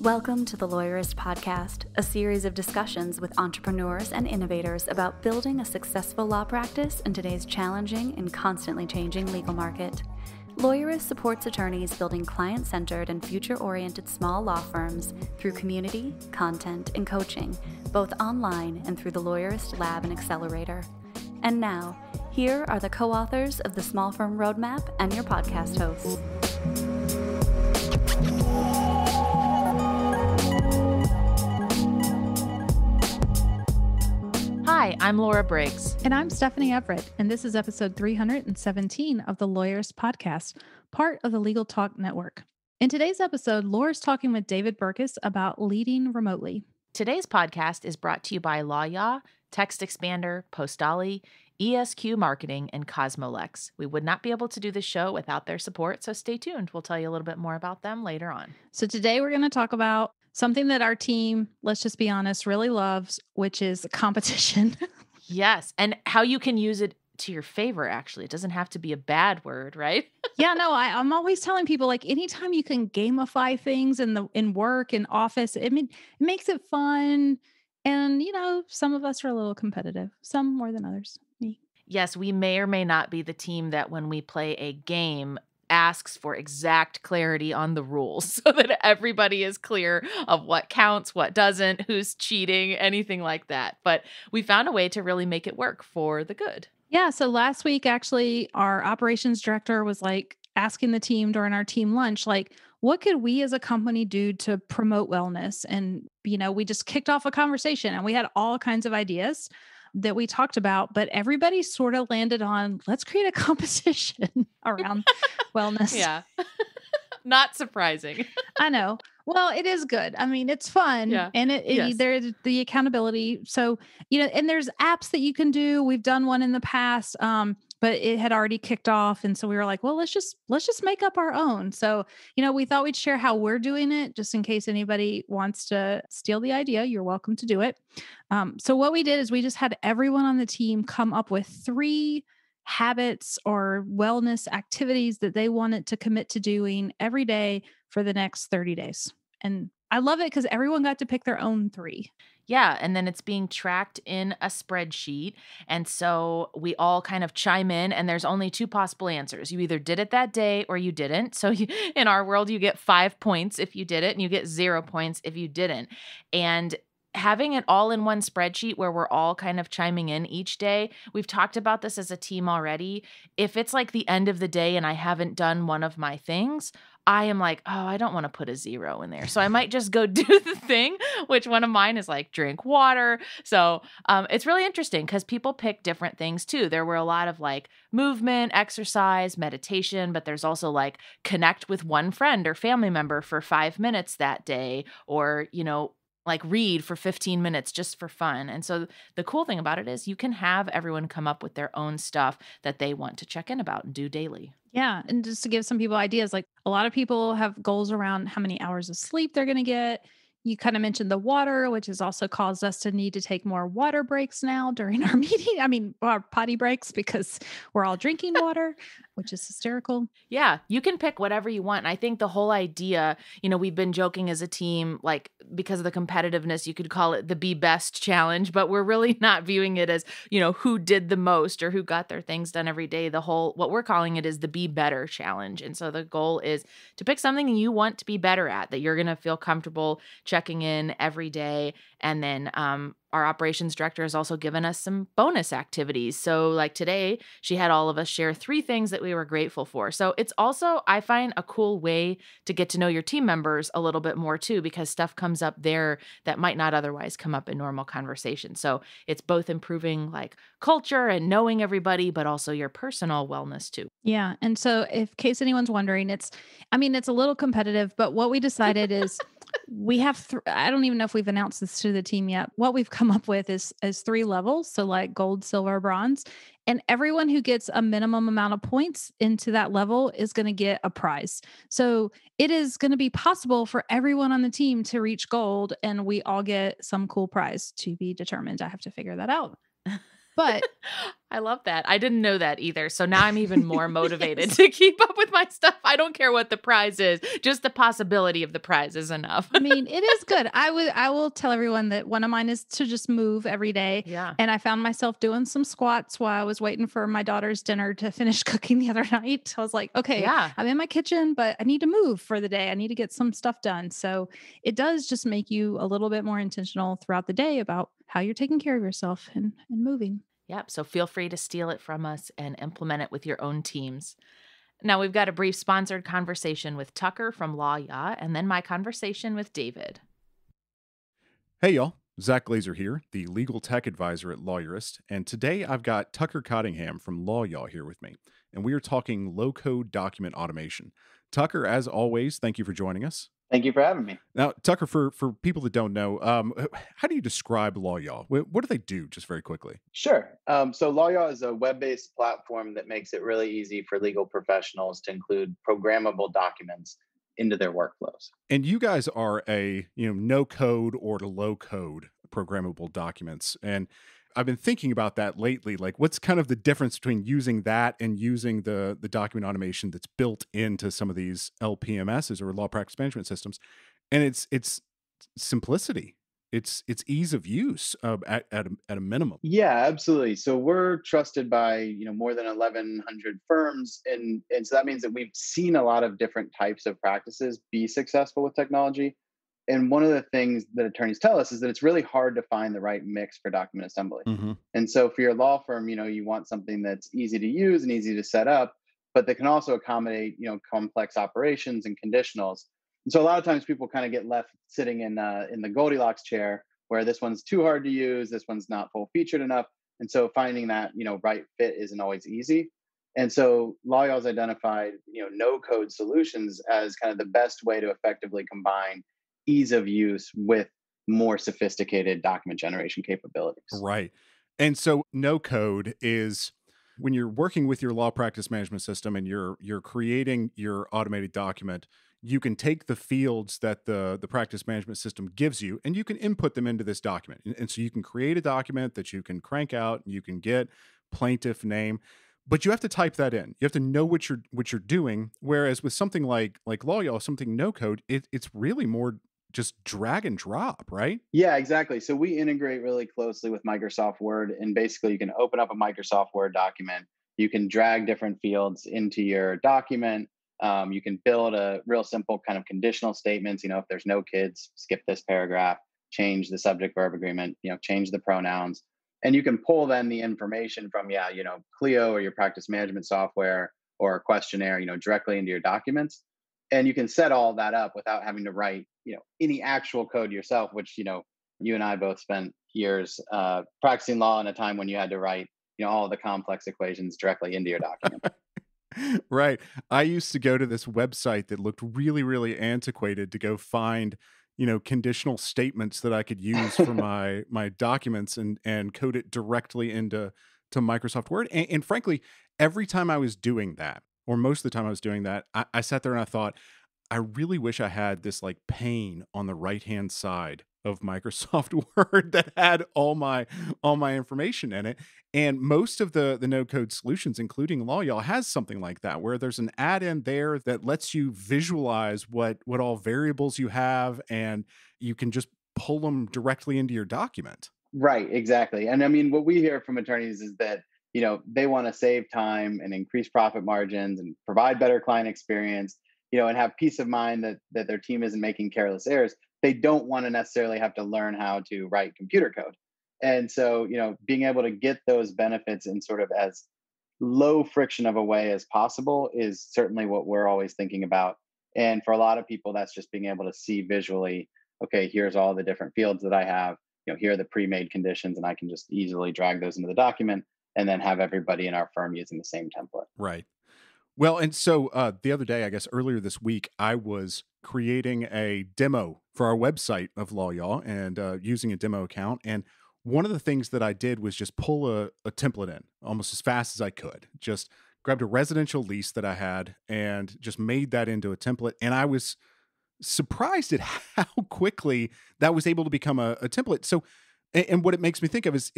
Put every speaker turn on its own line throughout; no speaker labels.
Welcome to the Lawyerist Podcast, a series of discussions with entrepreneurs and innovators about building a successful law practice in today's challenging and constantly changing legal market. Lawyerist supports attorneys building client-centered and future-oriented small law firms through community, content, and coaching, both online and through the Lawyerist Lab and Accelerator. And now, here are the co-authors of the Small Firm Roadmap and your podcast hosts.
Hi, I'm Laura Briggs.
And I'm Stephanie Everett, and this is episode 317 of the Lawyerist Podcast, part of the Legal Talk Network. In today's episode, Laura's talking with David Burkus about leading remotely.
Today's podcast is brought to you by LawYaw, Text Expander, Postali, ESQ Marketing, and Cosmolex. We would not be able to do the show without their support, so stay tuned. We'll tell you a little bit more about them later on.
So today we're going to talk about something that our team, let's just be honest, really loves, which is competition.
Yes, and how you can use it to your favor, actually. It doesn't have to be a bad word, right?
Yeah, no, I'm always telling people, like, anytime you can gamify things in work and office, it makes it fun. And, some of us are a little competitive, some more than others. Me.
Yes, we may or may not be the team that when we play a game asks for exact clarity on the rules so that everybody is clear of what counts, what doesn't, who's cheating, anything like that. But we found a way to really make it work for the good.
Yeah. So last week, actually, our operations director was asking the team during our team lunch, what could we as a company do to promote wellness? And, we just kicked off a conversation and we had all kinds of ideas that we talked about, but everybody sort of landed on, let's create a competition around wellness.
Yeah. Not surprising.
I know. Well, it is good. I mean, it's fun.
Yeah.
And
Yes.
there's the accountability. So, and there's apps that you can do. We've done one in the past, but it had already kicked off. And so we were like, well, let's just make up our own. So, we thought we'd share how we're doing it, just in case anybody wants to steal the idea. You're welcome to do it. So what we did is we just had everyone on the team come up with 3 habits or wellness activities that they wanted to commit to doing every day for the next 30 days. And I love it because everyone got to pick their own 3.
Yeah. And then it's being tracked in a spreadsheet. And so we all kind of chime in, and there's only 2 possible answers. You either did it that day or you didn't. So in our world, you get 5 points if you did it, and you get 0 points if you didn't. And having it all in one spreadsheet where we're all kind of chiming in each day, we've talked about this as a team already. If it's like the end of the day and I haven't done one of my things, I am like, oh, I don't want to put a 0 in there. So I might just go do the thing, which one of mine is like drink water. So it's really interesting because people pick different things too. There were a lot of like movement, exercise, meditation, but there's also like connect with one friend or family member for 5 minutes that day, or, like read for 15 minutes just for fun. And so the cool thing about it is you can have everyone come up with their own stuff that they want to check in about and do daily.
Yeah. And just to give some people ideas, like a lot of people have goals around how many hours of sleep they're going to get. You kind of mentioned the water, which has also caused us to need to take more water breaks now during our meeting. I mean, our potty breaks, because we're all drinking water, which is hysterical.
Yeah, you can pick whatever you want. And I think the whole idea, we've been joking as a team, like because of the competitiveness, you could call it the Be Best Challenge, but we're really not viewing it as, who did the most or who got their things done every day. What we're calling it is the Be Better Challenge. And so the goal is to pick something you want to be better at, that you're going to feel comfortable checking in every day. And then our operations director has also given us some bonus activities. So like today, she had all of us share 3 things that we were grateful for. So it's also, I find, a cool way to get to know your team members a little bit more too, because stuff comes up there that might not otherwise come up in normal conversation. So it's both improving like culture and knowing everybody, but also your personal wellness too.
Yeah. And so in case anyone's wondering, it's a little competitive, but what we decided is we have, I don't even know if we've announced this to the team yet. What we've come up with is 3 levels. So like gold, silver, bronze, and everyone who gets a minimum amount of points into that level is going to get a prize. So it is going to be possible for everyone on the team to reach gold, and we all get some cool prize to be determined. I have to figure that out. But
I love that. I didn't know that either. So now I'm even more motivated to keep up with my stuff. I don't care what the prize is. Just the possibility of the prize is enough.
I mean, it is good. I will tell everyone that one of mine is to just move every day.
Yeah.
And I found myself doing some squats while I was waiting for my daughter's dinner to finish cooking the other night. I was like, okay,
Yeah.
I'm in my kitchen, but I need to move for the day. I need to get some stuff done. So it does just make you a little bit more intentional throughout the day about how you're taking care of yourself and moving.
Yep. So feel free to steal it from us and implement it with your own teams. Now we've got a brief sponsored conversation with Tucker from Law Yaw, and then my conversation with David.
Hey, y'all. Zach Glazer here, the legal tech advisor at Lawyerist, and today I've got Tucker Cottingham from Law Yaw here with me, and we are talking low-code document automation. Tucker, as always, thank you for joining us.
Thank you for having me.
Now, Tucker, for people that don't know, how do you describe Law Yaw? What do they do, just very quickly?
Sure. So LawYaw is a web-based platform that makes it really easy for legal professionals to include programmable documents into their workflows.
And you guys are a no code or low code programmable documents, and I've been thinking about that lately. Like, what's kind of the difference between using that and using the document automation that's built into some of these LPMSs or law practice management systems? And it's simplicity. It's ease of use at a minimum.
Yeah, absolutely. So we're trusted by more than 1,100 firms, and so that means that we've seen a lot of different types of practices be successful with technology. And one of the things that attorneys tell us is that it's really hard to find the right mix for document assembly.
Mm-hmm.
And so for your law firm, you want something that's easy to use and easy to set up, but that can also accommodate, complex operations and conditionals. And so a lot of times people kind of get left sitting in the Goldilocks chair, where this one's too hard to use, this one's not full featured enough. And so finding that, right fit isn't always easy. And so LawYaw's identified, no code solutions as kind of the best way to effectively combine ease of use with more sophisticated document generation capabilities.
Right. And so no code is when you're working with your law practice management system and you're creating your automated document, you can take the fields that the practice management system gives you and you can input them into this document. And so you can create a document that you can crank out, and you can get plaintiff name, but you have to type that in. You have to know what you're doing. Whereas with something like LawYaw, something no code, it's really more just drag and drop, right?
Yeah, exactly. So we integrate really closely with Microsoft Word, and basically you can open up a Microsoft Word document. You can drag different fields into your document. You can build a real simple kind of conditional statements. If there's no kids, skip this paragraph, change the subject verb agreement, change the pronouns. And you can pull then the information from, Clio or your practice management software or a questionnaire, directly into your documents. And you can set all that up without having to write, any actual code yourself, which, you and I both spent years practicing law in a time when you had to write, all the complex equations directly into your document.
Right. I used to go to this website that looked really, really antiquated to go find, conditional statements that I could use for my documents and code it directly into Microsoft Word. And frankly, every time I was doing that, or most of the time I was doing that, I sat there and I thought, I really wish I had this like pane on the right-hand side of Microsoft Word that had all my information in it. And most of the no-code solutions, including LawYaw, has something like that, where there's an add-in there that lets you visualize what all variables you have, and you can just pull them directly into your document.
Right, exactly. And I mean, what we hear from attorneys is that, they want to save time and increase profit margins and provide better client experience, and have peace of mind that their team isn't making careless errors. They don't want to necessarily have to learn how to write computer code. And so, being able to get those benefits in sort of as low friction of a way as possible is certainly what we're always thinking about. And for a lot of people, that's just being able to see visually, okay, here's all the different fields that I have, here are the pre-made conditions, and I can just easily drag those into the document and then have everybody in our firm using the same template.
Right. Well, and so the other day, I guess earlier this week, I was creating a demo for our website of LawYaw and using a demo account. And one of the things that I did was just pull a template in almost as fast as I could. Just grabbed a residential lease that I had and just made that into a template. And I was surprised at how quickly that was able to become a template. So, and what it makes me think of is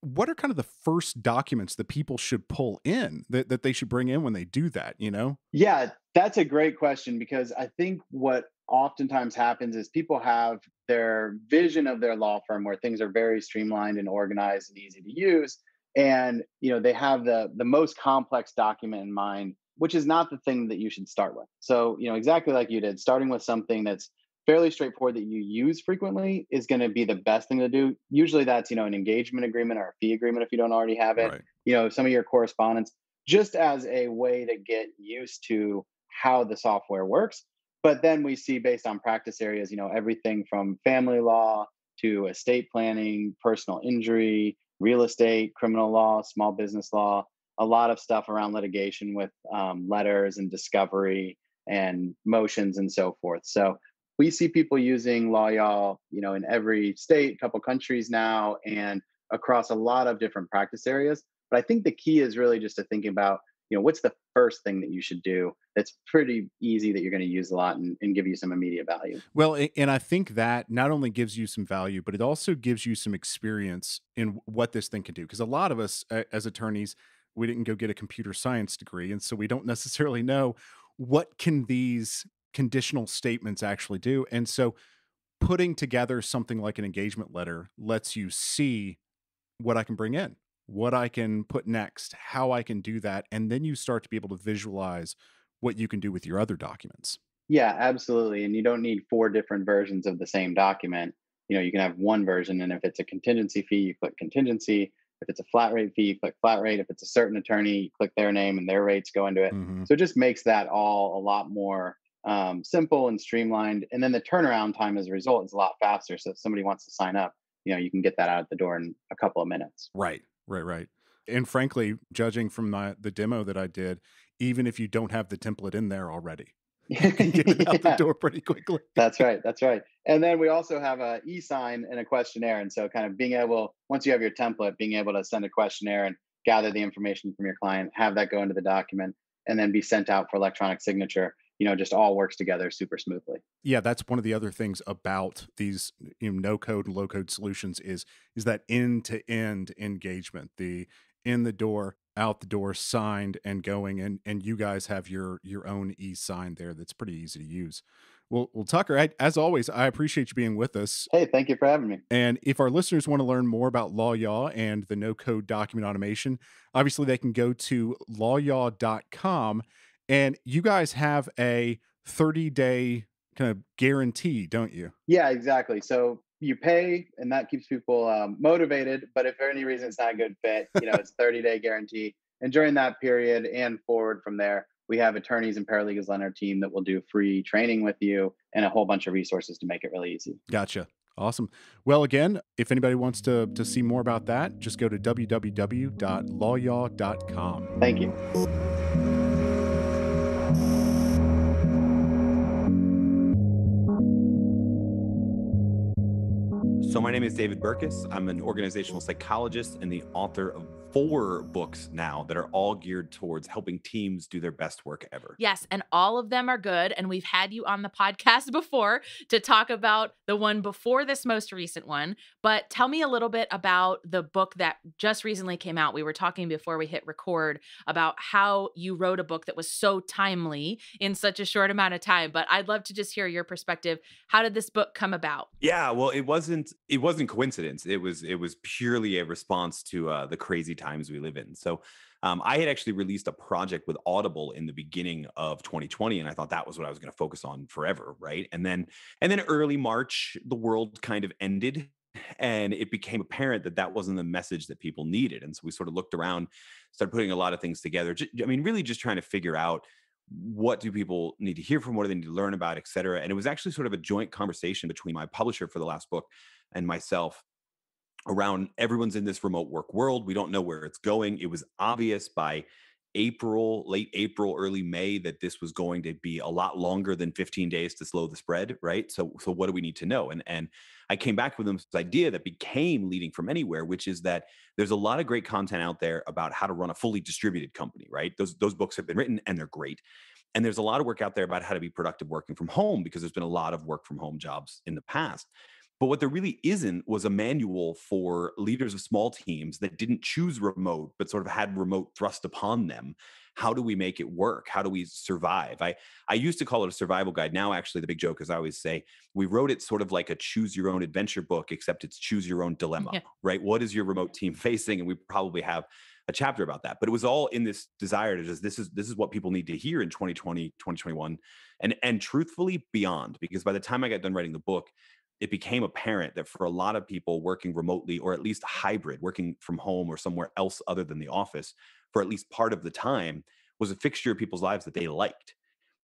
what are kind of the first documents that people should pull in that they should bring in when they do that, you know?
Yeah, that's a great question because I think what oftentimes happens is people have their vision of their law firm where things are very streamlined and organized and easy to use. And they have the most complex document in mind, which is not the thing that you should start with. So, exactly like you did, starting with something that's fairly straightforward that you use frequently is going to be the best thing to do. Usually that's, an engagement agreement or a fee agreement if you don't already have it.
Right.
Some of your correspondence just as a way to get used to how the software works. But then we see based on practice areas, everything from family law to estate planning, personal injury, real estate, criminal law, small business law, a lot of stuff around litigation with letters and discovery and motions and so forth. So we see people using Law Y'all, in every state, couple countries now, and across a lot of different practice areas. But I think the key is really just to think about, what's the first thing that you should do that's pretty easy that you're going to use a lot and give you some immediate value.
Well, and I think that not only gives you some value, but it also gives you some experience in what this thing can do. Because a lot of us as attorneys, we didn't go get a computer science degree, and so we don't necessarily know what can these conditional statements actually do. And so putting together something like an engagement letter lets you see what I can bring in, what I can put next, how I can do that. And then you start to be able to visualize what you can do with your other documents.
Yeah, absolutely. And you don't need four different versions of the same document. You can have one version, and if it's a contingency fee, you click contingency. If it's a flat rate fee, you click flat rate. If it's a certain attorney, you click their name and their rates go into it.
Mhm.
So it just makes that all a lot more simple and streamlined. And then the turnaround time as a result is a lot faster. So if somebody wants to sign up, you can get that out the door in a couple of minutes.
Right, right, right. And frankly, judging from the demo that I did, even if you don't have the template in there already, you can get it out the
Yeah,
door pretty quickly.
that's right. That's right. And then we also have a e-sign and a questionnaire. And so kind of being able, once you have your template, being able to send a questionnaire and gather the information from your client, have that go into the document, and then be sent out for electronic signature, just all works together super smoothly.
Yeah, that's one of the other things about these no code and low code solutions is that end to end engagement, the in the door, out the door, signed and going, and you guys have your own e-sign there that's pretty easy to use. Well, Tucker, as always, I appreciate you being with us.
Hey, thank you for having me.
And if our listeners want to learn more about LawYaw and the no code document automation, obviously they can go to lawyaw.com. And you guys have a 30-day kind of guarantee, don't you?
Yeah, exactly. So you pay, and that keeps people motivated. But if for any reason it's not a good fit, it's 30-day guarantee. And during that period and forward from there, we have attorneys and paralegals on our team that will do free training with you and a whole bunch of resources to make it really easy.
Gotcha. Awesome. Well, again, if anybody wants to see more about that, just go to www.lawyaw.com.
Thank you.
So my name is David Burkus. I'm an organizational psychologist and the author of 4 books now that are all geared towards helping teams do their best work ever.
Yes, and all of them are good. And we've had you on the podcast before to talk about the one before this most recent one. But tell me a little bit about the book that just recently came out. We were talking before we hit record about how you wrote a book that was so timely in such a short amount of time. But I'd love to just hear your perspective. How did this book come about?
Yeah, well, it wasn't coincidence. It was purely a response to the crazy times we live in. So I had actually released a project with Audible in the beginning of 2020, and I thought that was what I was going to focus on forever, right? And then early March, the world kind of ended, and it became apparent that that wasn't the message that people needed. And so we sort of looked around, started putting a lot of things together. Really just trying to figure out what do people need to hear from, what do they need to learn about, et cetera. And it was actually sort of a joint conversation between my publisher for the last book and myself around everyone's in this remote work world. We don't know where it's going. It was obvious by late April, early May, that this was going to be a lot longer than 15 days to slow the spread, right? So what do we need to know? And I came back with this idea that became Leading from Anywhere, which is that there's a lot of great content out there about how to run a fully distributed company, right? Those books have been written and they're great. And there's a lot of work out there about how to be productive working from home, because there's been a lot of work from home jobs in the past. But what there really isn't was a manual for leaders of small teams that didn't choose remote, but sort of had remote thrust upon them. How do we make it work? How do we survive? I used to call it a survival guide. Now, actually, the big joke is I always say we wrote it sort of like a choose your own adventure book, except it's choose your own dilemma,
Yeah.
right? What is your remote team facing? And we probably have a chapter about that. But it was all in this desire to just, this is what people need to hear in 2020, 2021, and truthfully beyond. Because by the time I got done writing the book, it became apparent that for a lot of people working remotely, or at least hybrid, working from home or somewhere else other than the office for at least part of the time, was a fixture of people's lives that they liked.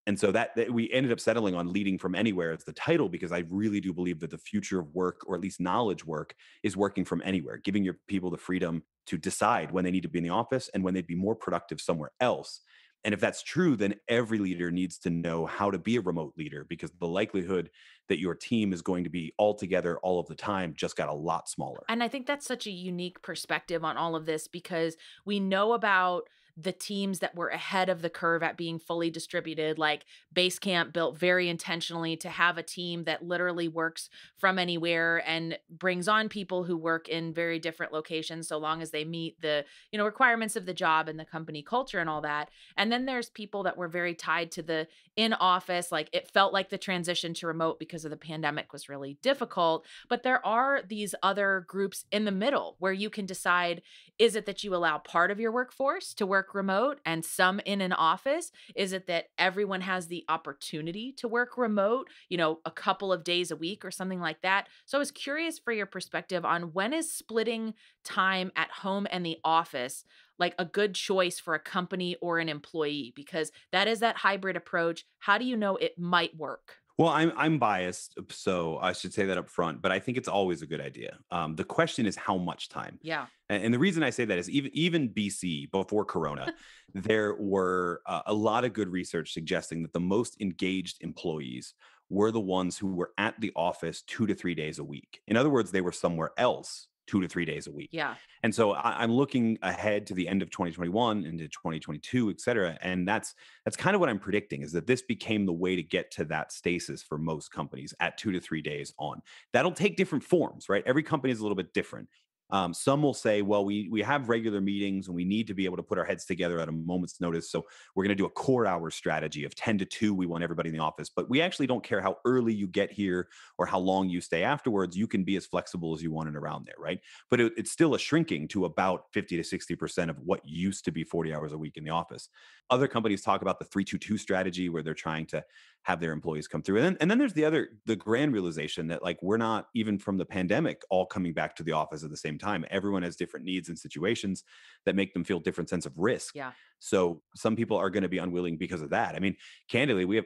And so that we ended up settling on leading from anywhere as the title, because I really do believe that the future of work, or at least knowledge work, is working from anywhere, giving your people the freedom to decide when they need to be in the office and when they'd be more productive somewhere else. And if that's true, then every leader needs to know how to be a remote leader, because the likelihood that your team is going to be all together all of the time just got a lot smaller.
And I think that's such a unique perspective on all of this, because we know about the teams that were ahead of the curve at being fully distributed, like Basecamp built very intentionally to have a team that literally works from anywhere and brings on people who work in very different locations, so long as they meet the, requirements of the job and the company culture and all that. And then there's people that were very tied to the in office, like it felt like the transition to remote because of the pandemic was really difficult. But there are these other groups in the middle where you can decide, is it that you allow part of your workforce to work remote and some in an office? Is it that everyone has the opportunity to work remote, a couple of days a week or something like that? So I was curious for your perspective on, when is splitting time at home and the office like a good choice for a company or an employee? Because that is that hybrid approach. How do you know it might work?
Well, I'm biased, so I should say that up front, but I think it's always a good idea. The question is how much time.
Yeah.
And the reason I say that is even BC, before Corona, there were a lot of good research suggesting that the most engaged employees were the ones who were at the office 2 to 3 days a week. In other words, they were somewhere else 2 to 3 days a week.
Yeah.
And so I'm looking ahead to the end of 2021 into 2022, et cetera. And that's kind of what I'm predicting, is that this became the way to get to that stasis for most companies at 2 to 3 days on. That'll take different forms, right? Every company is a little bit different. Some will say, well, we have regular meetings and we need to be able to put our heads together at a moment's notice. So we're going to do a core hour strategy of 10 to 2. We want everybody in the office, but we actually don't care how early you get here or how long you stay afterwards. You can be as flexible as you want and around there, right? But it's still a shrinking to about 50 to 60% of what used to be 40 hours a week in the office. Other companies talk about the 3-2-2 strategy, where they're trying to have their employees come through. And then there's the grand realization that, like, we're not, even from the pandemic, all coming back to the office at the same time. Everyone has different needs and situations that make them feel different sense of risk.
Yeah.
So some people are going to be unwilling because of that. I mean, candidly, we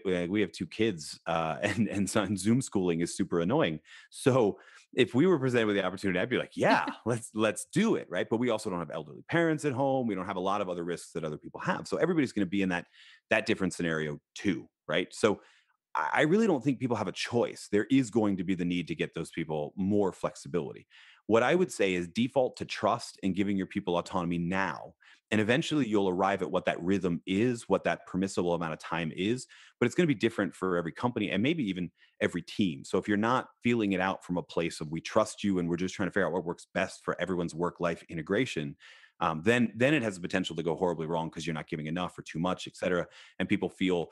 have 2 kids, and Zoom schooling is super annoying. So if we were presented with the opportunity, I'd be like, yeah, let's do it, right? But we also don't have elderly parents at home. We don't have a lot of other risks that other people have. So everybody's going to be in that different scenario too, right? So I really don't think people have a choice. There is going to be the need to get those people more flexibility. What I would say is default to trust and giving your people autonomy now. And eventually you'll arrive at what that rhythm is, what that permissible amount of time is, but it's going to be different for every company and maybe even every team. So if you're not feeling it out from a place of we trust you and we're just trying to figure out what works best for everyone's work-life integration, then it has the potential to go horribly wrong because you're not giving enough or too much, et cetera. And people feel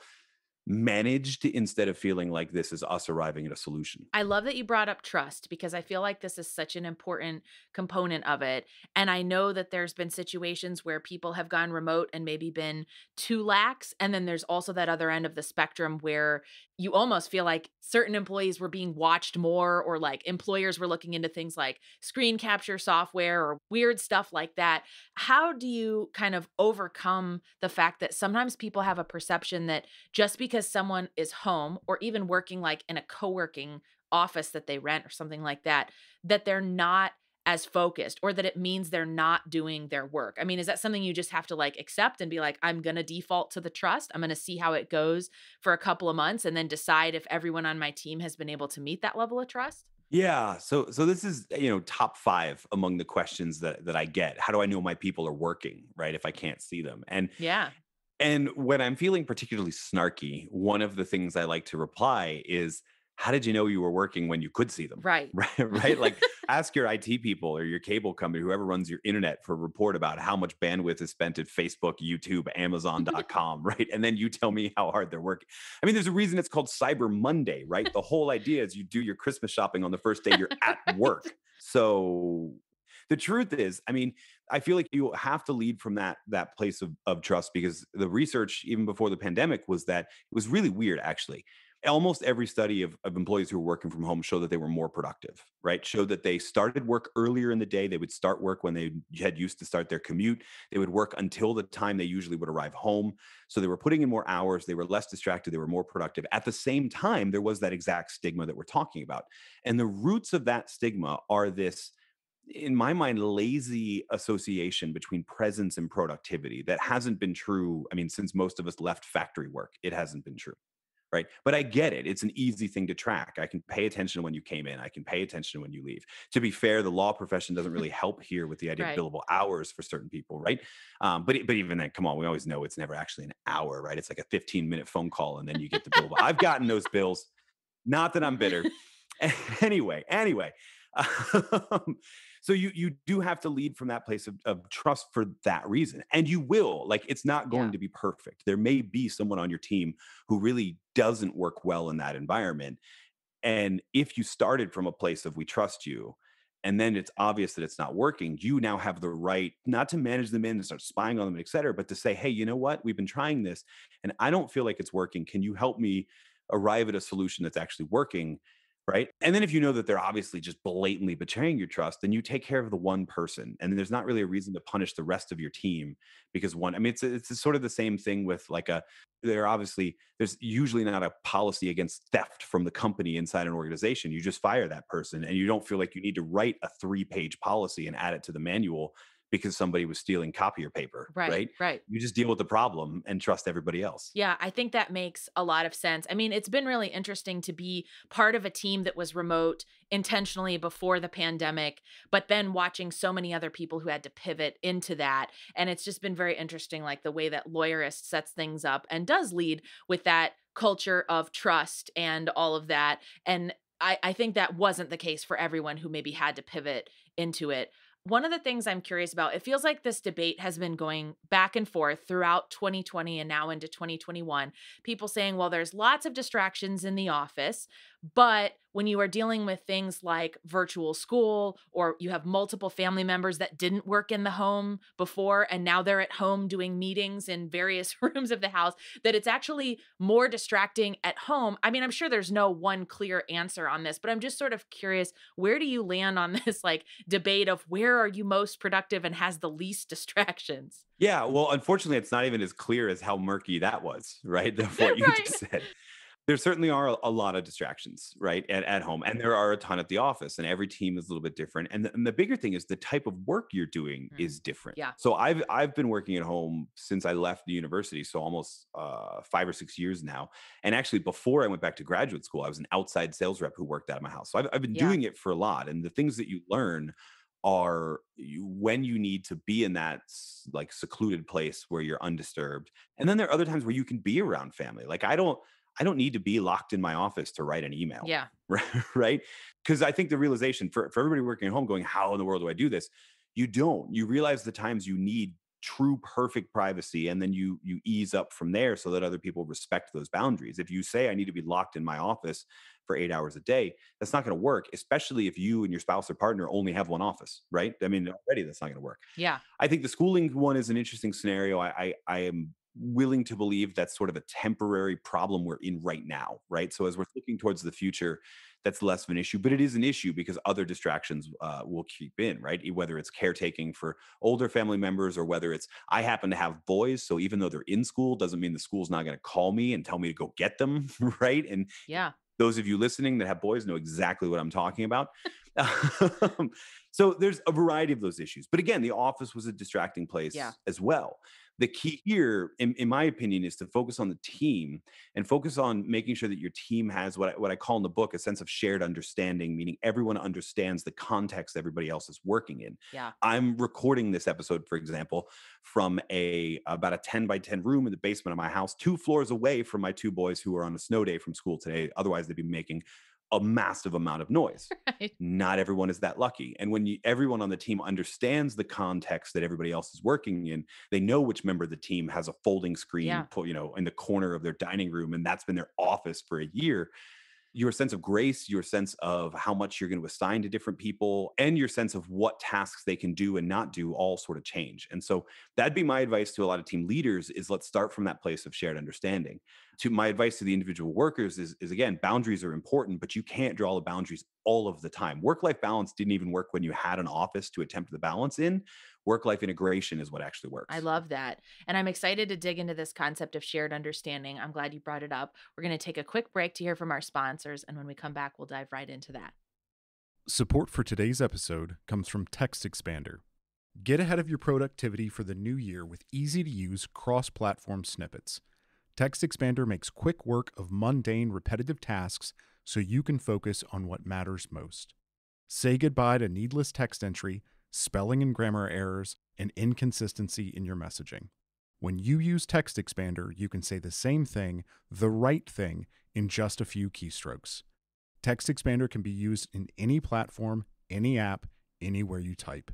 managed instead of feeling like this is us arriving at a solution.
I love that you brought up trust, because I feel like this is such an important component of it. And I know that there's been situations where people have gone remote and maybe been too lax. And then there's also that other end of the spectrum where you almost feel like certain employees were being watched more, or like employers were looking into things like screen capture software or weird stuff like that. How do you kind of overcome the fact that sometimes people have a perception that just because someone is home or even working like in a co-working office that they rent or something like that, that they're not as focused, or that it means they're not doing their work? I mean, is that something you just have to like accept and be like, I'm going to default to the trust. I'm going to see how it goes for a couple of months and then decide if everyone on my team has been able to meet that level of trust?
Yeah. So this is, top 5 among the questions that I get. How do I know my people are working, right, if I can't see them? And when I'm feeling particularly snarky, one of the things I like to reply is, how did you know you were working when you could see them?
Right.
Right. Like ask your IT people or your cable company, whoever runs your internet, for a report about how much bandwidth is spent at Facebook, YouTube, Amazon.com. Right. And then you tell me how hard they're working. I mean, there's a reason it's called Cyber Monday, right? The whole idea is you do your Christmas shopping on the first day you're at work. So the truth is, I mean, I feel like you have to lead from that place of trust, because the research, even before the pandemic, was that it was really weird, actually. Almost every study of employees who were working from home showed that they were more productive, right? Showed that they started work earlier in the day. They would start work when they had used to start their commute. They would work until the time they usually would arrive home. So they were putting in more hours. They were less distracted. They were more productive. At the same time, there was that exact stigma that we're talking about. And the roots of that stigma are this, in my mind, lazy association between presence and productivity that hasn't been true. I mean, since most of us left factory work, it hasn't been true. Right. But I get it. It's an easy thing to track. I can pay attention when you came in. I can pay attention when you leave. To be fair, the law profession doesn't really help here with the idea
Right.
of billable hours for certain people. Right. But even then, come on, we always know it's never actually an hour. Right. It's like a 15-minute phone call and then you get the billable. I've gotten those bills. Not that I'm bitter. Anyway. So you do have to lead from that place of trust for that reason. And you will, like, it's not going
Yeah.
to be perfect. There may be someone on your team who really doesn't work well in that environment. And if you started from a place of we trust you, and then it's obvious that it's not working, you now have the right not to manage them in and start spying on them, et cetera, but to say, hey, you know what? We've been trying this and I don't feel like it's working. Can you help me arrive at a solution that's actually working? Right. And then if you know that they're obviously just blatantly betraying your trust, then you take care of the one person. And there's not really a reason to punish the rest of your team because one, I mean, it's sort of the same thing with like there's usually not a policy against theft from the company inside an organization. You just fire that person and you don't feel like you need to write a 3-page policy and add it to the manual because somebody was stealing copier paper. Right.
Right.
You just deal with the problem and trust everybody else.
Yeah, I think that makes a lot of sense. I mean, it's been really interesting to be part of a team that was remote intentionally before the pandemic, but then watching so many other people who had to pivot into that. And it's just been very interesting, like the way that Lawyerist sets things up and does lead with that culture of trust and all of that. And I think that wasn't the case for everyone who maybe had to pivot into it. One of the things I'm curious about, it feels like this debate has been going back and forth throughout 2020 and now into 2021. People saying, well, there's lots of distractions in the office, but when you are dealing with things like virtual school, or you have multiple family members that didn't work in the home before, and now they're at home doing meetings in various rooms of the house, that it's actually more distracting at home. I mean, I'm sure there's no one clear answer on this, but I'm just sort of curious, where do you land on this like debate of where are you most productive and has the least distractions?
Yeah, well, unfortunately, it's not even as clear as how murky that was, right? Of what you
Right.
just said. There certainly are a lot of distractions, right, at home, and there are a ton at the office, and every team is a little bit different. And the bigger thing is the type of work you're doing is different.
Yeah.
So I've been working at home since I left the university, so almost 5 or 6 years now. And actually, before I went back to graduate school, I was an outside sales rep who worked out of my house. So I've been
Yeah.
doing it for a lot, and the things that you learn are when you need to be in that like secluded place where you're undisturbed. And then there are other times where you can be around family. Like I don't need to be locked in my office to write an email.
Yeah.
Right. Because I think the realization for everybody working at home going, how in the world do I do this? You don't. You realize the times you need true perfect privacy, and then you ease up from there so that other people respect those boundaries. If you say I need to be locked in my office for 8 hours a day, that's not going to work, especially if you and your spouse or partner only have one office, right? I mean, already that's not going to work.
Yeah.
I think the schooling one is an interesting scenario. I am willing to believe that's sort of a temporary problem we're in right now, right? So as we're looking towards the future, that's less of an issue, but it is an issue because other distractions will keep in, right? Whether it's caretaking for older family members or whether it's, I happen to have boys. So even though they're in school, doesn't mean the school's not going to call me and tell me to go get them, right? And
Yeah.
those of you listening that have boys know exactly what I'm talking about. So there's a variety of those issues. But again, the office was a distracting place as well. The key here, in my opinion, is to focus on the team and focus on making sure that your team has what I call in the book a sense of shared understanding, meaning everyone understands the context everybody else is working in.
Yeah.
I'm recording this episode, for example, from about a 10 by 10 room in the basement of my house, 2 floors away from my 2 boys who are on a snow day from school today. Otherwise, they'd be making a massive amount of noise.
Right.
Not everyone is that lucky. And when everyone on the team understands the context that everybody else is working in, they know which member of the team has a folding screen,
Yeah.
in the corner of their dining room, and that's been their office for a year. Your sense of grace, your sense of how much you're going to assign to different people, and your sense of what tasks they can do and not do all sort of change. And so that'd be my advice to a lot of team leaders is let's start from that place of shared understanding. To my advice to the individual workers is again, boundaries are important, but you can't draw the boundaries all of the time. Work-life balance didn't even work when you had an office to attempt the balance in. Work-life integration is what actually works.
I love that. And I'm excited to dig into this concept of shared understanding. I'm glad you brought it up. We're going to take a quick break to hear from our sponsors. And when we come back, we'll dive right into that.
Support for today's episode comes from Text Expander. Get ahead of your productivity for the new year with easy-to-use cross-platform snippets. Text Expander makes quick work of mundane, repetitive tasks so you can focus on what matters most. Say goodbye to needless text entry, spelling and grammar errors, and inconsistency in your messaging. When you use Text Expander, you can say the same thing, the right thing, in just a few keystrokes. Text Expander can be used in any platform, any app, anywhere you type.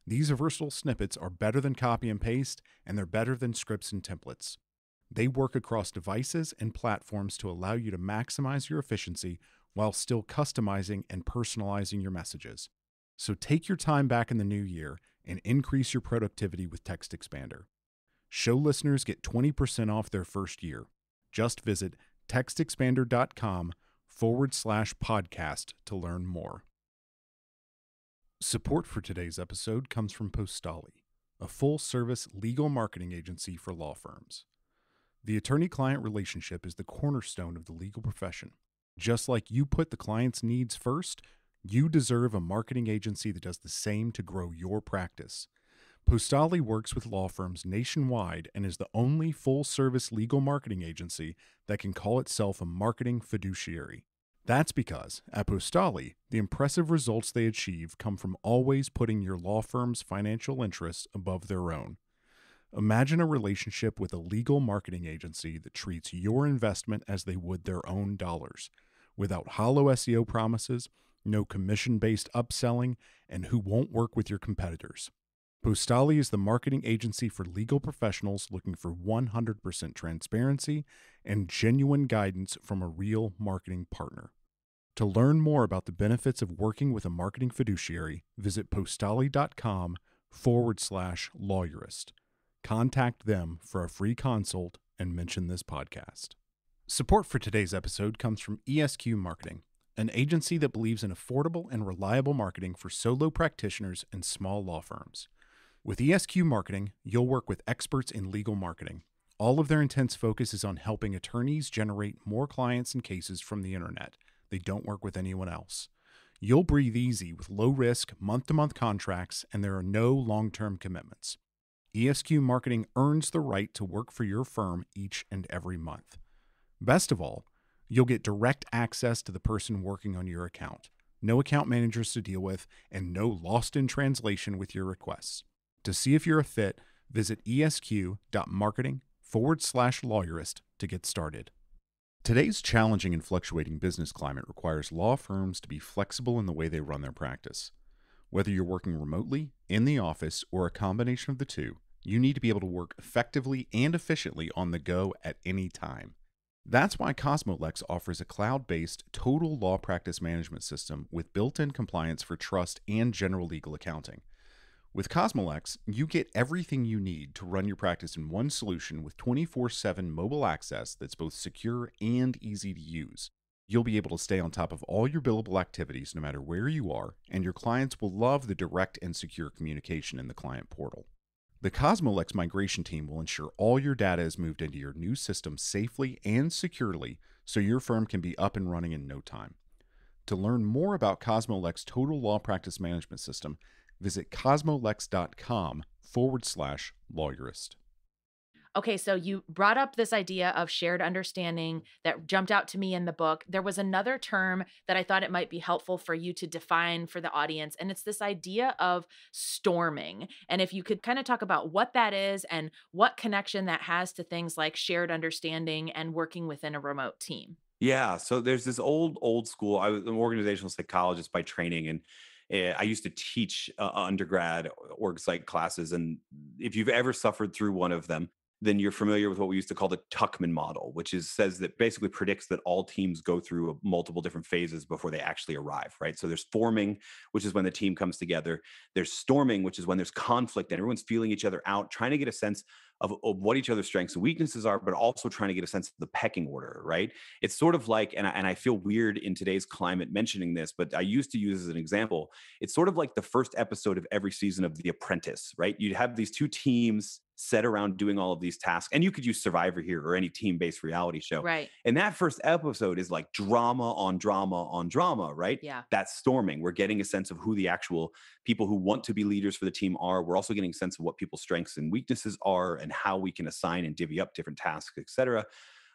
These versatile snippets are better than copy and paste, and they're better than scripts and templates. They work across devices and platforms to allow you to maximize your efficiency while still customizing and personalizing your messages. So take your time back in the new year and increase your productivity with Text Expander. Show listeners get 20% off their first year. Just visit textexpander.com/podcast to learn more. Support for today's episode comes from Postali, a full-service legal marketing agency for law firms. The attorney-client relationship is the cornerstone of the legal profession. Just like you put the client's needs first, you deserve a marketing agency that does the same to grow your practice. Postali works with law firms nationwide and is the only full-service legal marketing agency that can call itself a marketing fiduciary. That's because, at Postali, the impressive results they achieve come from always putting your law firm's financial interests above their own. Imagine a relationship with a legal marketing agency that treats your investment as they would their own dollars, without hollow SEO promises, no commission-based upselling, and who won't work with your competitors. Postali is the marketing agency for legal professionals looking for 100% transparency and genuine guidance from a real marketing partner. To learn more about the benefits of working with a marketing fiduciary, visit postali.com/lawyerist. Contact them for a free consult and mention this podcast. Support for today's episode comes from ESQ Marketing, an agency that believes in affordable and reliable marketing for solo practitioners and small law firms. With ESQ Marketing, you'll work with experts in legal marketing. All of their intense focus is on helping attorneys generate more clients and cases from the internet. They don't work with anyone else. You'll breathe easy with low-risk, month-to-month contracts, and there are no long-term commitments. ESQ Marketing earns the right to work for your firm each and every month. Best of all, you'll get direct access to the person working on your account, no account managers to deal with, and no lost in translation with your requests. To see if you're a fit, visit esq.marketing/lawyerist to get started. Today's challenging and fluctuating business climate requires law firms to be flexible in the way they run their practice. Whether you're working remotely, in the office, or a combination of the two, you need to be able to work effectively and efficiently on the go at any time. That's why Cosmolex offers a cloud-based total law practice management system with built-in compliance for trust and general legal accounting. With Cosmolex, you get everything you need to run your practice in one solution with 24/7 mobile access that's both secure and easy to use. You'll be able to stay on top of all your billable activities no matter where you are, and your clients will love the direct and secure communication in the client portal. The Cosmolex migration team will ensure all your data is moved into your new system safely and securely so your firm can be up and running in no time. To learn more about Cosmolex Total Law Practice Management System, visit cosmolex.com/lawyerist.
Okay, so you brought up this idea of shared understanding that jumped out to me in the book. There was another term that I thought it might be helpful for you to define for the audience, and it's this idea of storming. And if you could kind of talk about what that is and what connection that has to things like shared understanding and working within a remote team.
Yeah. So there's this old school. I was an organizational psychologist by training, and I used to teach undergrad org psych classes. And if you've ever suffered through one of them, then you're familiar with what we used to call the Tuckman model, which is says that basically predicts that all teams go through multiple different phases before they actually arrive, right? So there's forming, which is when the team comes together. There's storming, which is when there's conflict and everyone's feeling each other out, trying to get a sense of what each other's strengths and weaknesses are, but also trying to get a sense of the pecking order, right? It's sort of like, and I feel weird in today's climate mentioning this, but I used to use as an example, it's sort of like the first episode of every season of The Apprentice, right? You'd have these two teams set around doing all of these tasks, and you could use Survivor here or any team-based reality show.
Right.
And that first episode is like drama on drama on drama, right?
Yeah.
That's storming. We're getting a sense of who the actual people who want to be leaders for the team are. We're also getting a sense of what people's strengths and weaknesses are and how we can assign and divvy up different tasks, et cetera.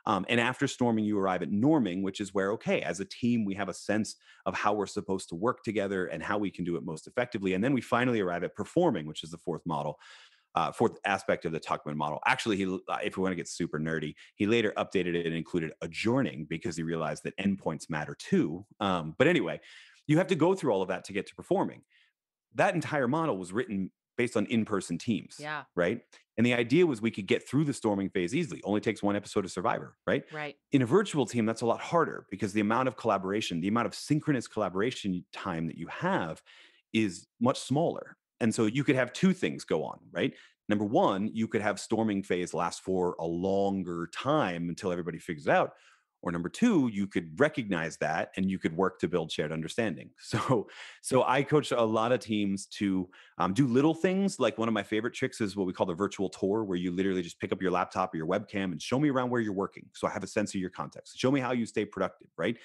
And after storming, you arrive at norming, which is where, okay, as a team, we have a sense of how we're supposed to work together and how we can do it most effectively. And then we finally arrive at performing, which is the fourth model. Fourth aspect of the Tuckman model. Actually, if we want to get super nerdy, he later updated it and included adjourning because he realized that endpoints matter too. But anyway, you have to go through all of that to get to performing. That entire model was written based on in-person teams,
Yeah.
right? And the idea was we could get through the storming phase easily. Only takes one episode of Survivor, right?
Right.
In a virtual team, that's a lot harder because the amount of collaboration, the amount of synchronous collaboration time that you have is much smaller. And so you could have two things go on, right? Number one, you could have storming phase last for a longer time until everybody figures it out. Or number two, you could recognize that and you could work to build shared understanding. So I coach a lot of teams to do little things. Like one of my favorite tricks is what we call the virtual tour, where you literally just pick up your laptop or your webcam and show me around where you're working. So I have a sense of your context. Show me how you stay productive, right?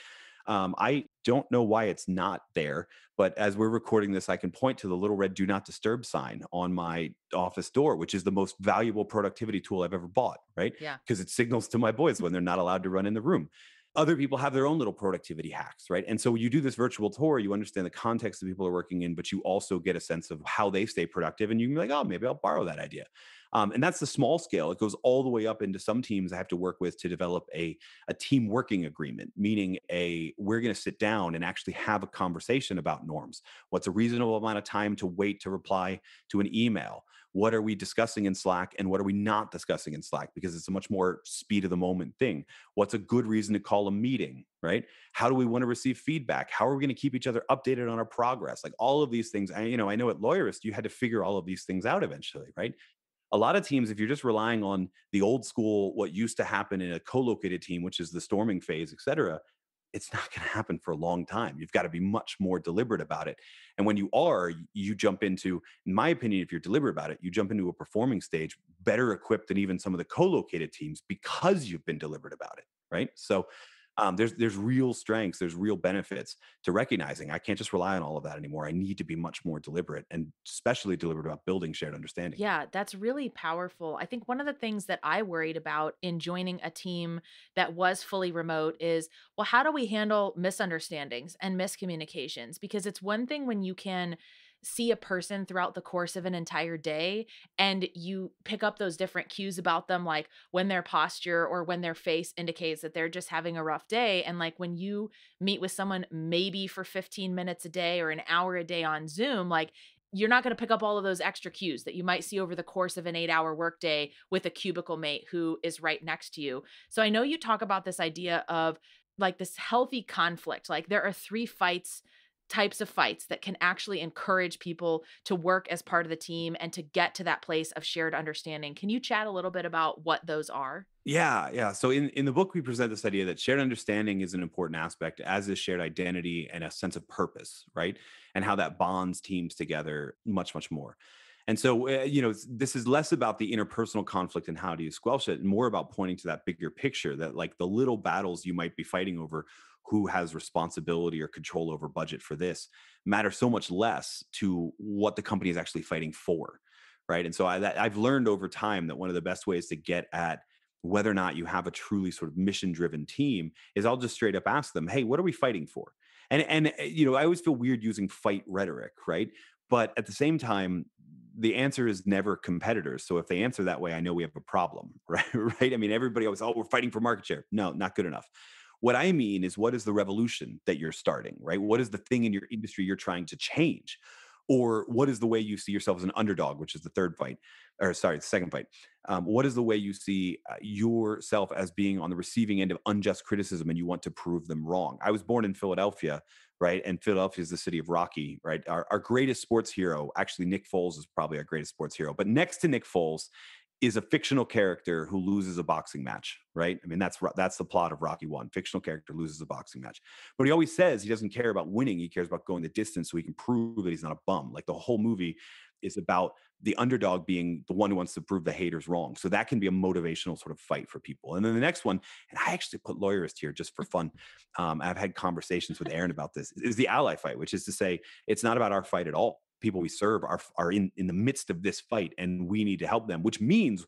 I don't know why it's not there, but as we're recording this, I can point to the little red "Do Not Disturb" sign on my office door, which is the most valuable productivity tool I've ever bought, right?
Yeah.
Because it signals to my boys when they're not allowed to run in the room. Other people have their own little productivity hacks, right? And so you do this virtual tour, you understand the context that people are working in, but you also get a sense of how they stay productive. And you can be like, oh, maybe I'll borrow that idea. And that's the small scale. It goes all the way up into some teams I have to work with to develop a team working agreement, meaning we're going to sit down and actually have a conversation about norms. What's a reasonable amount of time to wait to reply to an email? What are we discussing in Slack and what are we not discussing in Slack? Because it's a much more speed of the moment thing. What's a good reason to call a meeting, right? How do we want to receive feedback? How are we going to keep each other updated on our progress? Like all of these things. I know at Lawyerist, you had to figure all of these things out eventually, right? A lot of teams, if you're just relying on the old school, what used to happen in a co-located team, which is the storming phase, et cetera, it's not going to happen for a long time. You've got to be much more deliberate about it. And when you are, you jump into, in my opinion, if you're deliberate about it, you jump into a performing stage better equipped than even some of the co-located teams because you've been deliberate about it, right? So there's real strengths, there's real benefits to recognizing I can't just rely on all of that anymore. I need to be much more deliberate and especially deliberate about building shared understanding.
Yeah, that's really powerful. I think one of the things that I worried about in joining a team that was fully remote is, well, how do we handle misunderstandings and miscommunications? Because it's one thing when you can see a person throughout the course of an entire day and you pick up those different cues about them, like when their posture or when their face indicates that they're just having a rough day. And like when you meet with someone maybe for 15 minutes a day or an hour a day on Zoom, like you're not going to pick up all of those extra cues that you might see over the course of an 8-hour workday with a cubicle mate who is right next to you. So I know you talk about this idea of like this healthy conflict. Like there are types of fights that can actually encourage people to work as part of the team and to get to that place of shared understanding. Can you chat a little bit about what those are?
Yeah. So in the book, we present this idea that shared understanding is an important aspect, as is shared identity and a sense of purpose, right? And how that bonds teams together much, much more. And so, this is less about the interpersonal conflict and how do you squelch it, and more about pointing to that bigger picture that like the little battles you might be fighting over who has responsibility or control over budget for this matter so much less to what the company is actually fighting for, right? And so I've learned over time that one of the best ways to get at whether or not you have a truly sort of mission-driven team is I'll just straight up ask them, hey, what are we fighting for? And I always feel weird using fight rhetoric, right? But at the same time, the answer is never competitors. So if they answer that way, I know we have a problem, right? Right? I mean, everybody always, oh, we're fighting for market share. No, not good enough. What I mean is, what is the revolution that you're starting, right? What is the thing in your industry you're trying to change? Or what is the way you see yourself as an underdog, which is the third fight, or sorry, the second fight? What is the way you see yourself as being on the receiving end of unjust criticism and you want to prove them wrong? I was born in Philadelphia, right? And Philadelphia is the city of Rocky, right? Our greatest sports hero, actually, Nick Foles is probably our greatest sports hero. But next to Nick Foles is a fictional character who loses a boxing match, right? I mean, that's the plot of Rocky 1. Fictional character loses a boxing match. But he always says he doesn't care about winning. He cares about going the distance so he can prove that he's not a bum. Like, the whole movie is about the underdog being the one who wants to prove the haters wrong. So that can be a motivational sort of fight for people. And then the next one, and I actually put lawyerist here just for fun. I've had conversations with Aaron about this, is the ally fight, which is to say it's not about our fight at all. People we serve are in the midst of this fight, and we need to help them, which means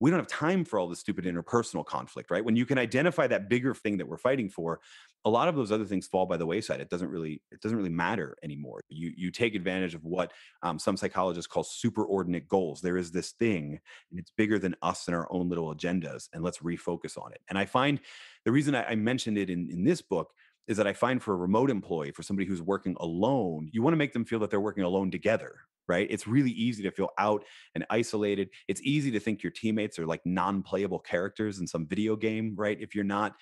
we don't have time for all the stupid interpersonal conflict, right? When you can identify that bigger thing that we're fighting for, a lot of those other things fall by the wayside. It doesn't really matter anymore. You take advantage of what some psychologists call superordinate goals. There is this thing, and it's bigger than us and our own little agendas, and let's refocus on it. And I find the reason I mentioned it in this book is that I find for a remote employee, for somebody who's working alone, you want to make them feel that they're working alone together, right? It's really easy to feel out and isolated. It's easy to think your teammates are like non-playable characters in some video game, right? If you're not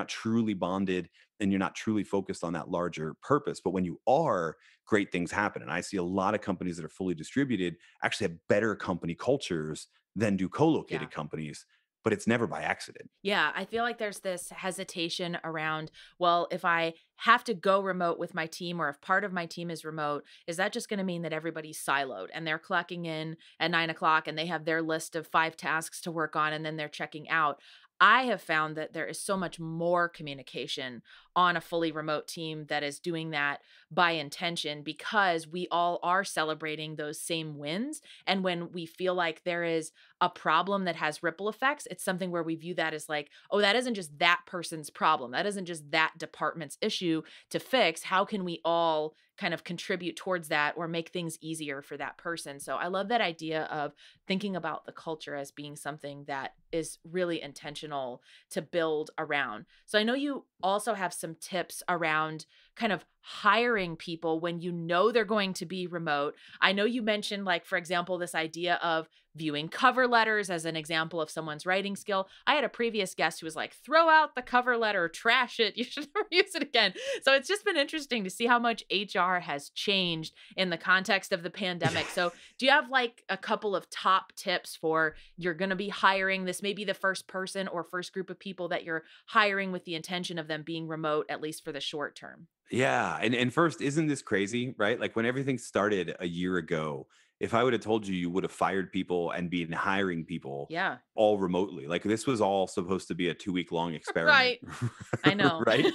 truly bonded and you're not truly focused on that larger purpose. But when you are, great things happen. And I see a lot of companies that are fully distributed actually have better company cultures than do co-located companies. But it's never by accident.
Yeah, I feel like there's this hesitation around, well, if I have to go remote with my team, or if part of my team is remote, is that just going to mean that everybody's siloed and they're clocking in at 9 o'clock and they have their list of 5 tasks to work on and then they're checking out? I have found that there is so much more communication on a fully remote team that is doing that by intention, because we all are celebrating those same wins. And when we feel like there is a problem that has ripple effects, it's something where we view that as like, oh, that isn't just that person's problem. That isn't just that department's issue to fix. How can we all kind of contribute towards that or make things easier for that person? So I love that idea of thinking about the culture as being something that is really intentional to build around. So I know you also have some tips around kind of hiring people when you know they're going to be remote. I know you mentioned, like, for example, this idea of viewing cover letters as an example of someone's writing skill. I had a previous guest who was like, throw out the cover letter, trash it. You should never use it again. So it's just been interesting to see how much HR has changed in the context of the pandemic. So do you have like a couple of top tips for, you're going to be hiring this, maybe the first person or first group of people that you're hiring with the intention of them being remote, at least for the short term?
Yeah. And first, isn't this crazy, right? Like, when everything started a year ago, if I would have told you, you would have fired people and been hiring people
Yeah.
all remotely. Like, this was all supposed to be a 2-week long experiment.
Right. I know.
Right.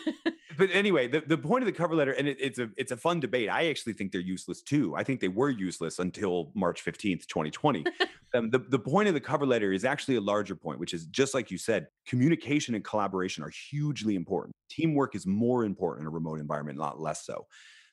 But anyway, the point of the cover letter, and it's a fun debate. I actually think they're useless too. I think they were useless until March 15th, 2020. The point of the cover letter is actually a larger point, which is, just like you said, communication and collaboration are hugely important. Teamwork is more important in a remote environment, not less so.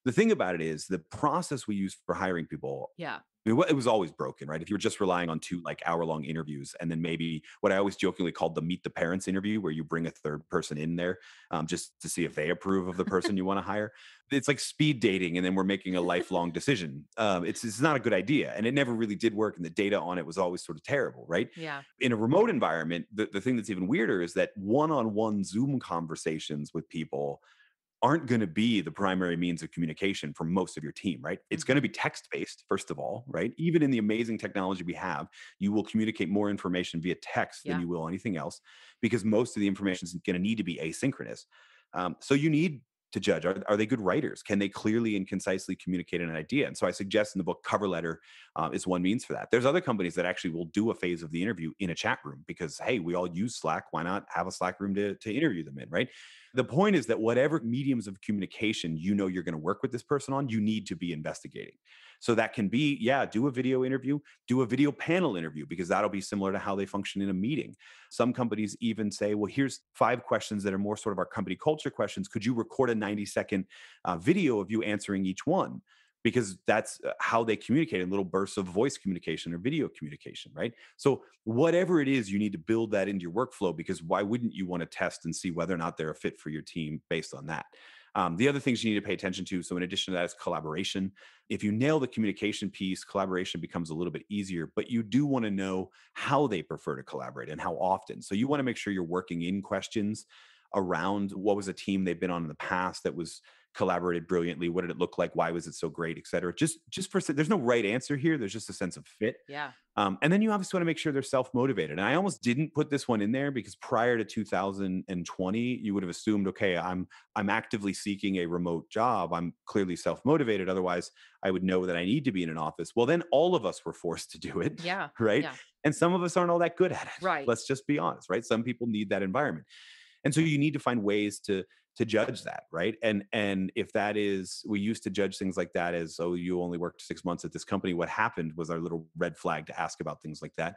The thing about it is, the process we use for hiring people,
Yeah.
I mean, it was always broken, right? If you were just relying on 2 like hour-long interviews, and then maybe what I always jokingly called the meet the parents interview, where you bring a third person in there just to see if they approve of the person you want to hire. It's like speed dating, and then we're making a lifelong decision. It's not a good idea, and it never really did work, and the data on it was always sort of terrible, right?
Yeah.
In a remote environment, the thing that's even weirder is that one-on-one Zoom conversations with people aren't going to be the primary means of communication for most of your team, right? It's going to be text-based, first of all, right? Even in the amazing technology we have, you will communicate more information via text than you will anything else, because most of the information is going to need to be asynchronous. So you need to judge, are they good writers? Can they clearly and concisely communicate an idea? And so I suggest in the book, cover letter is one means for that. There's other companies that actually will do a phase of the interview in a chat room, because, hey, we all use Slack. Why not have a Slack room to interview them in, right? The point is that whatever mediums of communication you know you're going to work with this person on, you need to be investigating. So that can be, do a video interview, do a video panel interview, because that'll be similar to how they function in a meeting. Some companies even say, well, here's 5 questions that are more sort of our company culture questions. Could you record a 90-second video of you answering each one? because that's how they communicate in little bursts of voice communication or video communication, right? So whatever it is, you need to build that into your workflow, because why wouldn't you want to test and see whether or not they're a fit for your team based on that? The other things you need to pay attention to, so in addition to that, is collaboration. If you nail the communication piece, collaboration becomes a little bit easier, but you do want to know how they prefer to collaborate and how often. So you want to make sure you're working in questions around what was a team they've been on in the past that was collaborated brilliantly. What did it look like? Why was it so great, et cetera? Just for, there's no right answer here. There's just a sense of fit.
Yeah.
And then you obviously want to make sure they're self-motivated. And I almost didn't put this one in there because prior to 2020, you would have assumed, okay, I'm actively seeking a remote job. I'm clearly self-motivated. Otherwise, I would know that I need to be in an office. Well, then all of us were forced to do it.
Yeah.
Right.
Yeah.
And some of us aren't all that good at it.
Right.
Let's just be honest, right? Some people need that environment. And so you need to find ways to judge that, right? And if that is, we used to judge things like that as, oh, you only worked 6 months at this company. What happened was our little red flag to ask about things like that.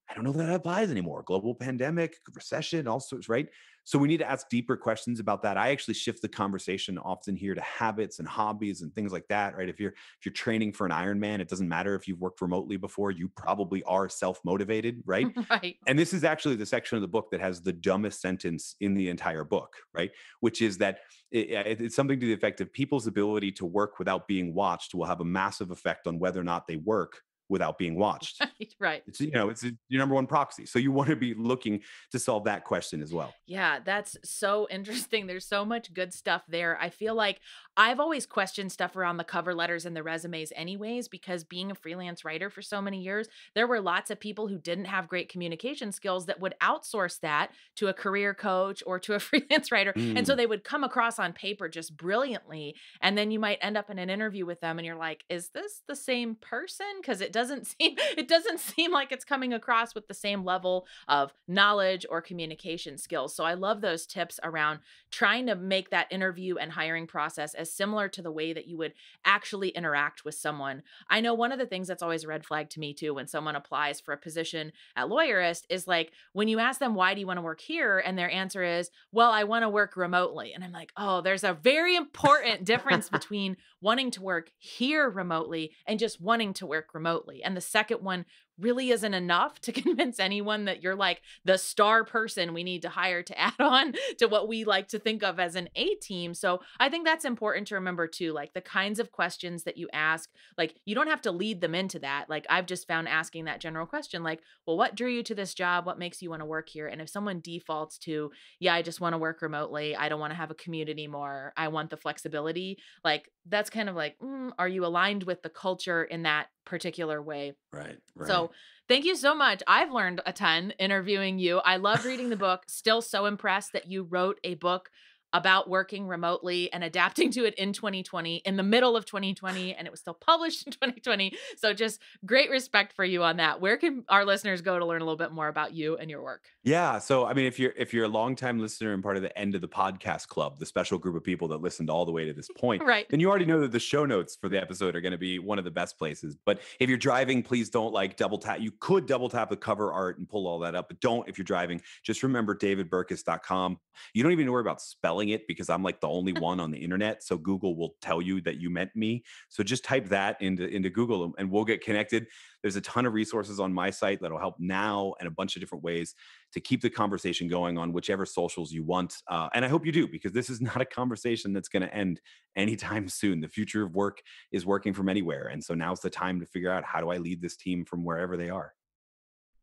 I don't know if that applies anymore. Global pandemic, recession, all sorts, right? So we need to ask deeper questions about that. I actually shift the conversation often here to habits and hobbies and things like that, right? If you're training for an Ironman, it doesn't matter if you've worked remotely before, you probably are self-motivated, right?
Right.
And this is actually the section of the book that has the dumbest sentence in the entire book, right? Which is that it's something to the effect of people's ability to work without being watched will have a massive effect on whether or not they work without being watched.
Right.
It's, it's your number one proxy. So you want to be looking to solve that question as well.
Yeah, that's so interesting. There's so much good stuff there. I feel like I've always questioned stuff around the cover letters and the resumes anyways, because being a freelance writer for so many years, there were lots of people who didn't have great communication skills that would outsource that to a career coach or to a freelance writer. And so they would come across on paper just brilliantly. And then you might end up in an interview with them and you're like, is this the same person? Because it doesn't seem like it's coming across with the same level of knowledge or communication skills. So I love those tips around trying to make that interview and hiring process as similar to the way that you would actually interact with someone. I know one of the things that's always a red flag to me too, when someone applies for a position at Lawyerist, is like when you ask them, why do you want to work here? And their answer is, well, I want to work remotely. And I'm like, oh, there's a very important difference between wanting to work here remotely and just wanting to work remotely. And the second one really isn't enough to convince anyone that you're like the star person we need to hire to add on to what we like to think of as an A team. So I think that's important to remember too, like the kinds of questions that you ask, like you don't have to lead them into that. Like I've just found asking that general question, like, well, what drew you to this job? What makes you want to work here? And if someone defaults to, yeah, I just want to work remotely. I don't want to have a commute anymore. I want the flexibility. Like that's kind of like, are you aligned with the culture in that particular way?
Right.
So thank you so much. I've learned a ton interviewing you. I loved reading the book. Still so impressed that you wrote a book about working remotely and adapting to it in 2020, in the middle of 2020, and it was still published in 2020. So just great respect for you on that. Where can our listeners go to learn a little bit more about you and your work?
Yeah. So, I mean, if you're a longtime listener and part of the End of the Podcast Club, the special group of people that listened all the way to this point,
right,
then you already know that the show notes for the episode are going to be one of the best places. But if you're driving, please don't like double tap. You could double tap the cover art and pull all that up, but don't if you're driving. Just remember davidburkus.com. You don't even worry about spelling it because I'm like the only one on the internet. So Google will tell you that you meant me. So just type that into Google and we'll get connected. There's a ton of resources on my site that'll help now and a bunch of different ways to keep the conversation going on whichever socials you want. And I hope you do, because this is not a conversation that's going to end anytime soon. The future of work is working from anywhere. And so now's the time to figure out, how do I lead this team from wherever they are?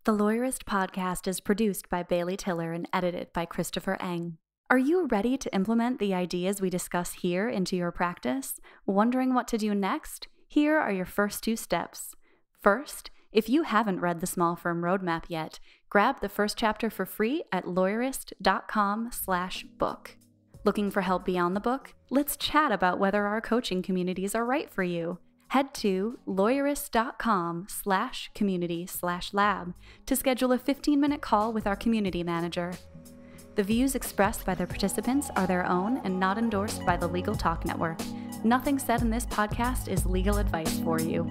The Lawyerist podcast is produced by Bailey Tiller and edited by Christopher Eng. Are you ready to implement the ideas we discuss here into your practice? Wondering what to do next? Here are your first 2 steps. First, if you haven't read the Small Firm Roadmap yet, grab the first chapter for free at lawyerist.com/book. Looking for help beyond the book? Let's chat about whether our coaching communities are right for you. Head to lawyerist.com/community/lab to schedule a 15-minute call with our community manager. The views expressed by the participants are their own and not endorsed by the Legal Talk Network. Nothing said in this podcast is legal advice for you.